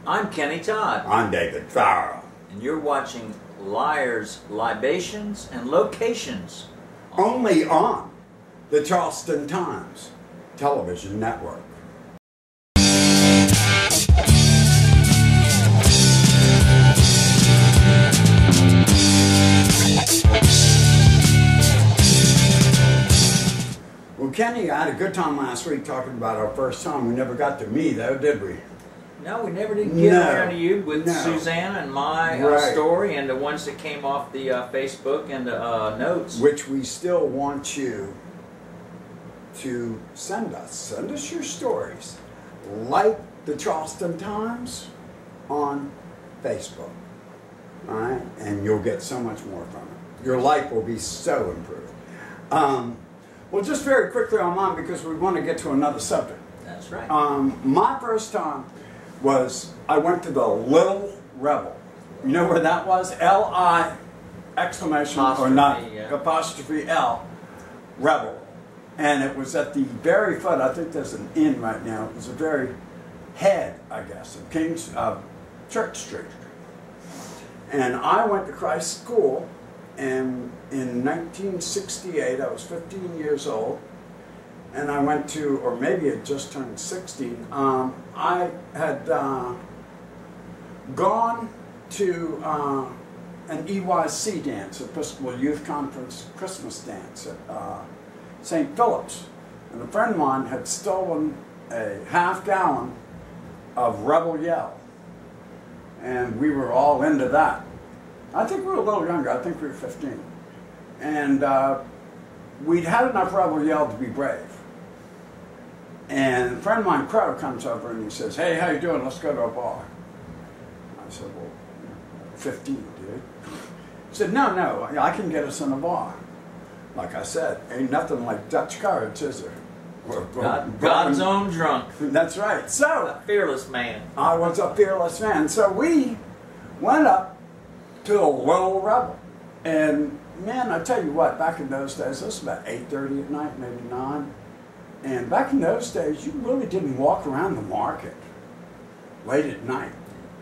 I'm Kenny Todd. I'm David Farrow. And you're watching Liars, Libations, and Locations. Only on the Charleston Times television network. Well, Kenny, I had a good time last week talking about our first time. We never got to me, though, did we? No, we never did get around to you with Susanna and my story and the ones that came off the Facebook and the notes. Which we still want you to send us. Send us your stories. Like the Charleston Times on Facebook. All right? And you'll get so much more from it. Your life will be so improved. Well, just very quickly on mine, because we want to get to another subject. That's right. My first time was, I went to the Little Rebel. You know where that was? L-I exclamation or not, apostrophe L, Rebel. And it was at the very foot, I think there's an inn right now, it was the very head, I guess, of King's Church Street. And I went to Christ School, and in 1968, I was 15 years old, and I went to, or maybe it just turned 16, I had gone to an EYC dance, Episcopal Youth Conference Christmas dance at St. Philip's. And a friend of mine had stolen a half-gallon of Rebel Yell. And we were all into that. I think we were a little younger, I think we were 15. And we'd had enough Rebel Yell to be brave. And a friend of mine, Crow, comes over and he says, "Hey, how you doing? Let's go to a bar." I said, "Well, 15, dude." He said, No, I can get us in a bar." Like I said, ain't nothing like Dutch cards, is there? God's own drunk. That's right. So, a fearless man. I was a fearless man. So we went up to the Little Rebel. And man, I tell you what, back in those days, this was about 8:30 at night, maybe 9. And back in those days, you really didn't walk around the market late at night.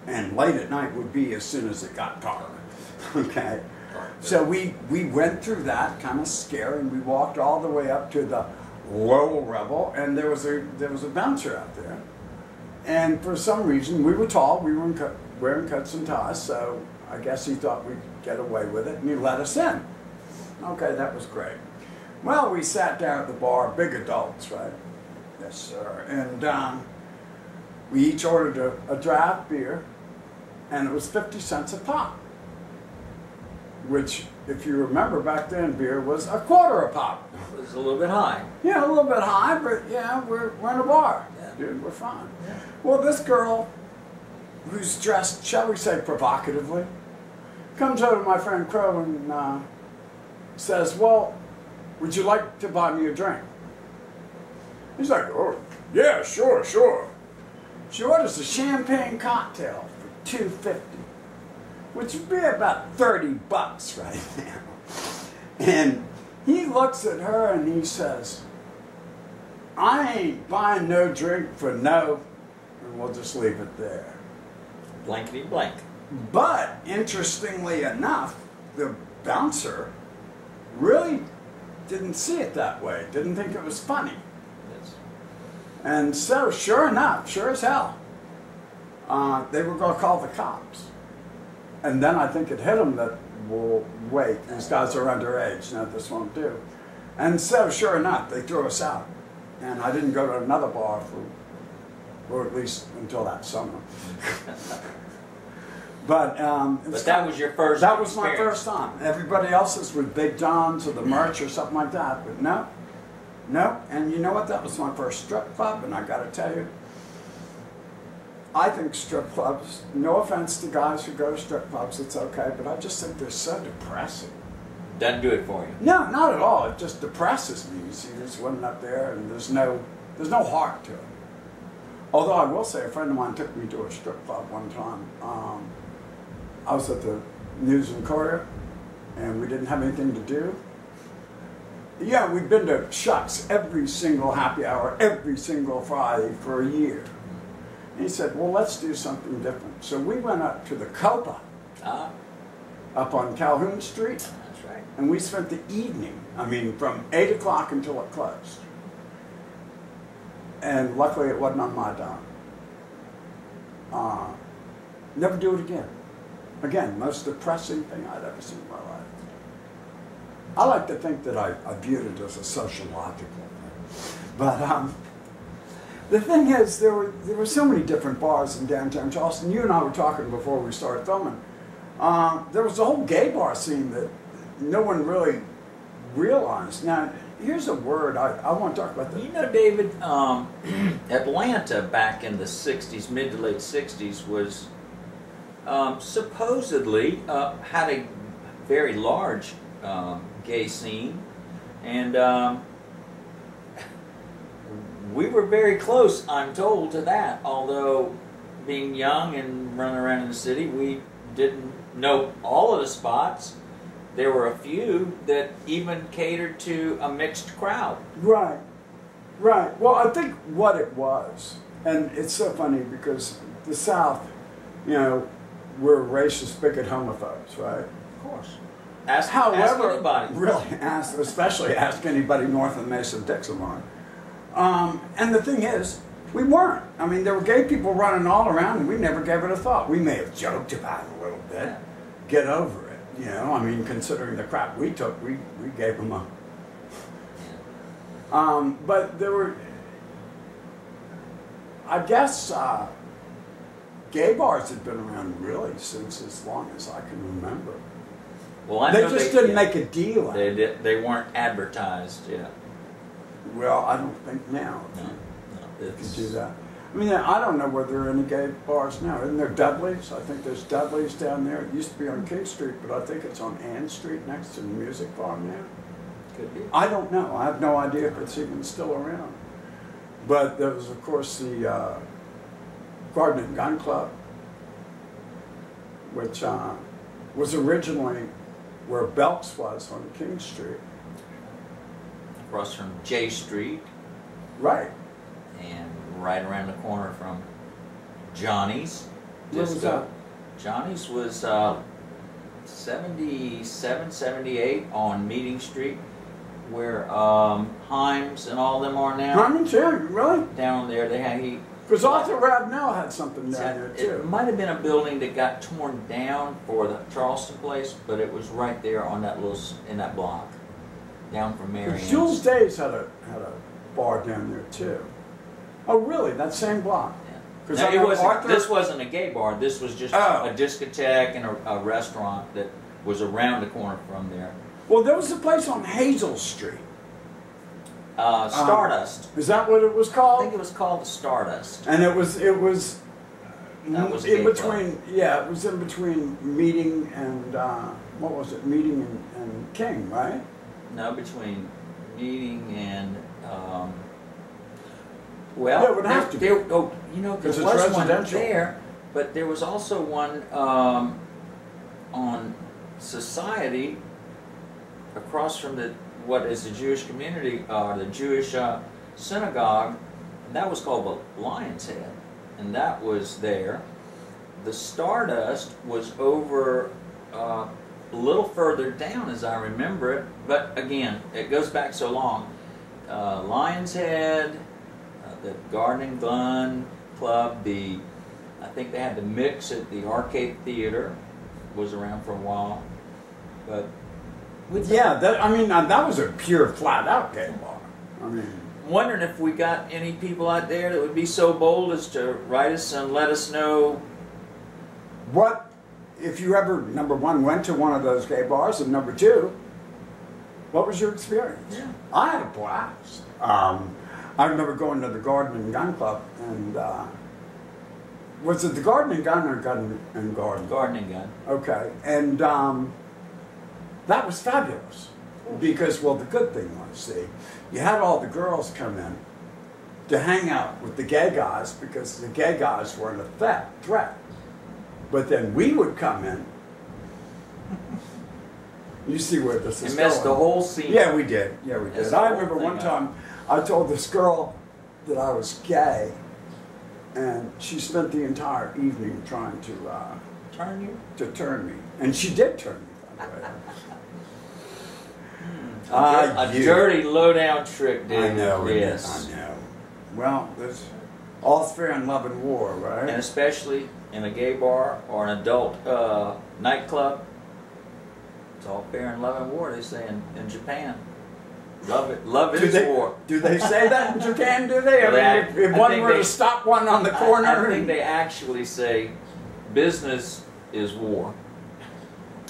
And late at night would be as soon as it got dark. Okay? So we went through that kind of scare, and we walked all the way up to the Little Rebel, and there was a bouncer out there. And for some reason, we were tall, we were wearing cuts and ties, so I guess he thought we'd get away with it, and he let us in. Okay, that was great. Well, we sat down at the bar, big adults, right? Yes, sir. And we each ordered a draft beer, and it was 50 cents a pop. Which, if you remember back then, beer was a quarter a pop. It was a little bit high. Yeah, a little bit high, but yeah, we're in a bar. Yeah. Dude, we're fine. Yeah. Well, this girl, who's dressed, shall we say, provocatively, comes over to my friend Crow and says, "Well, would you like to buy me a drink?" He's like, "Oh, yeah, sure." She orders a champagne cocktail for $2.50, which would be about 30 bucks right now. And he looks at her and he says, "I ain't buying no drink for no," and we'll just leave it there. Blankety blank. But, interestingly enough, the bouncer really didn't see it that way, didn't think it was funny. Yes. And so, sure enough, sure as hell, they were going to call the cops. And then I think it hit them that, well, wait, these guys are underage, no, this won't do. And so, sure enough, they threw us out. And I didn't go to another bar or at least until that summer. But that was your first. That was my first time. Everybody else's with Big John's or the Merch or something like that. But no. And you know what? That was my first strip club, and I got to tell you, I think strip clubs, no offense to guys who go to strip clubs, it's okay, but I just think they're so depressing. Doesn't do it for you. No, not at all. It just depresses me. You see this woman up there, and there's no heart to it. Although I will say, a friend of mine took me to a strip club one time. I was at the News and Courier, and we didn't have anything to do. Yeah, we've been to Shucks every single happy hour, every single Friday for a year. And he said, well, let's do something different. So we went up to the Copa, up on Calhoun Street. That's right. And we spent the evening, I mean, from 8 o'clock until it closed. And luckily it wasn't on my dime. Never do it again. Again, most depressing thing I'd ever seen in my life. I like to think that I viewed it as a sociological thing. But the thing is, there were so many different bars in downtown Charleston. You and I were talking before we started filming. There was a whole gay bar scene that no one really realized. Now, here's a word I want to talk about. You know, David, Atlanta back in the 60s, mid to late 60s, was supposedly had a very large gay scene, and we were very close, I'm told, to that. Although, being young and running around in the city, we didn't know all of the spots. There were a few that even catered to a mixed crowd. Right, right. Well, I think what it was, and it's so funny because the South, you know, we're racist, bigot, homophobes, right? Of course. Ask anybody. Really, especially ask anybody north of the Mason-Dixon line. And the thing is, we weren't. I mean, there were gay people running all around, and we never gave it a thought. We may have joked about it a little bit. Get over it, you know. I mean, considering the crap we took, we gave them up. But there were, I guess, gay bars had been around really since as long as I can remember. Well, I they know just didn't make a deal out of it. They weren't advertised, yeah. Well, I don't think now. No, you could do that. I mean, I don't know whether there are any gay bars now. Isn't there Dudley's? I think there's Dudley's down there. It used to be on King Street, but I think it's on Ann Street next to the music bar now. Could be. I don't know. I have no idea if it's even still around. But there was, of course, the Garden and Gun Club, which was originally where Belk's was on King Street. Across from J Street. Right. And right around the corner from Johnny's. Where was that? Johnny's was 77, 78 on Meeting Street, where Himes and all them are now. Himes, yeah, really? Down there, they had because Arthur Ravenel had something down there too. It might have been a building that got torn down for the Charleston place, but it was right there on that little in that block, down from Marianne's. Jules Days had a bar down there too. Oh, really? That same block? Yeah. Now, this wasn't a gay bar. This was just a discotheque and a restaurant that was around the corner from there. Well, there was a place on Hazel Street. Stardust. Is that what it was called? I think it was called the Stardust. And it was that was in between. Yeah, it was in between Meeting and what was it? Meeting and King, right? No, between Meeting and well, yeah, it would have to be. You know, there was one there, but there was also one on Society across from what is the Jewish community, the Jewish synagogue, and that was called the Lion's Head, and that was there. The Stardust was over a little further down, as I remember it, but again, it goes back so long. Lion's Head, the Garden and Gun Club, I think they had the Mix at the Arcade Theater, was around for a while, but. Yeah, that was a pure flat-out gay bar. I mean, wondering if we got any people out there that would be so bold as to write us and let us know. What, if you ever, number one, went to one of those gay bars, and number two, what was your experience? Yeah. I had a blast. I remember going to the Garden and Gun Club, and was it the Garden and Gun or Gun and Garden? Garden and Gun. Okay, and that was fabulous because, well, the good thing was, see, you had all the girls come in to hang out with the gay guys because the gay guys were a threat. But then we would come in. You see where this is going. You missed the whole scene. Yeah, we did. Yeah, we did. I remember one time I told this girl that I was gay, And she spent the entire evening trying to Turn you? turn me. And she did turn me, by the way. A dirty, low-down trick, dude. I know. Yes. I know. Well, there's all's fair in love and war, right? And especially in a gay bar or an adult nightclub, it's all fair in love and war, they say in Japan. Love is war. Do they say that in Japan, do they? Well, I mean, if one were to stop one on the corner. I think they actually say business is war.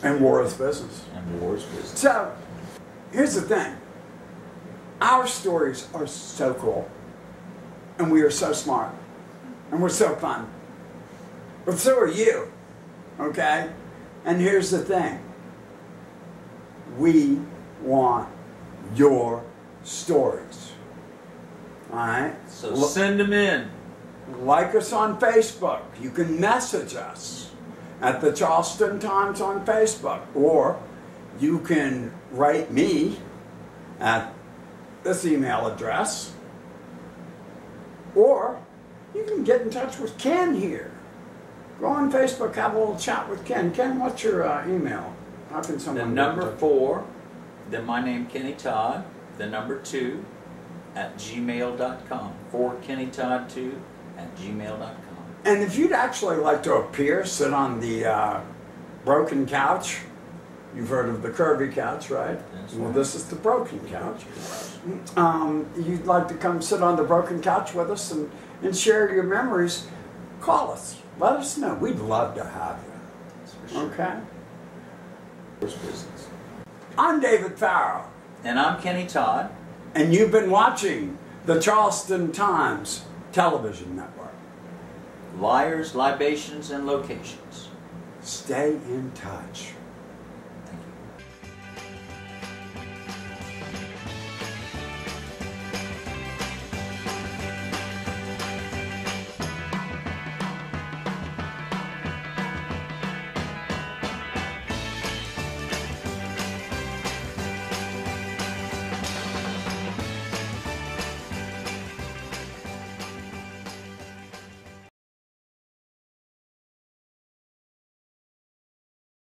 And war is business. And war is business. So, here's the thing. Our stories are so cool. And we are so smart. And we're so fun. But so are you. Okay? And here's the thing. We want your stories. Alright? So send them in. Like us on Facebook. You can message us at the Charleston Times on Facebook. Or you can write me at this email address. Or you can get in touch with Ken here. Go on Facebook, have a little chat with Ken. Ken, what's your email? How can someone The number 4, then my name Kenny Todd, the number 2 at gmail.com. 4KennyTodd2 at gmail.com. And if you'd actually like to appear, sit on the broken couch. You've heard of the curvy couch, right? That's Well, right. this is the broken couch. You'd like to come sit on the broken couch with us and share your memories, call us. Let us know. We'd love to have you. That's for sure. Okay? War's business. I'm David Farrow. And I'm Kenny Todd. And you've been watching the Charleston Times television network. Liars, libations, and locations. Stay in touch.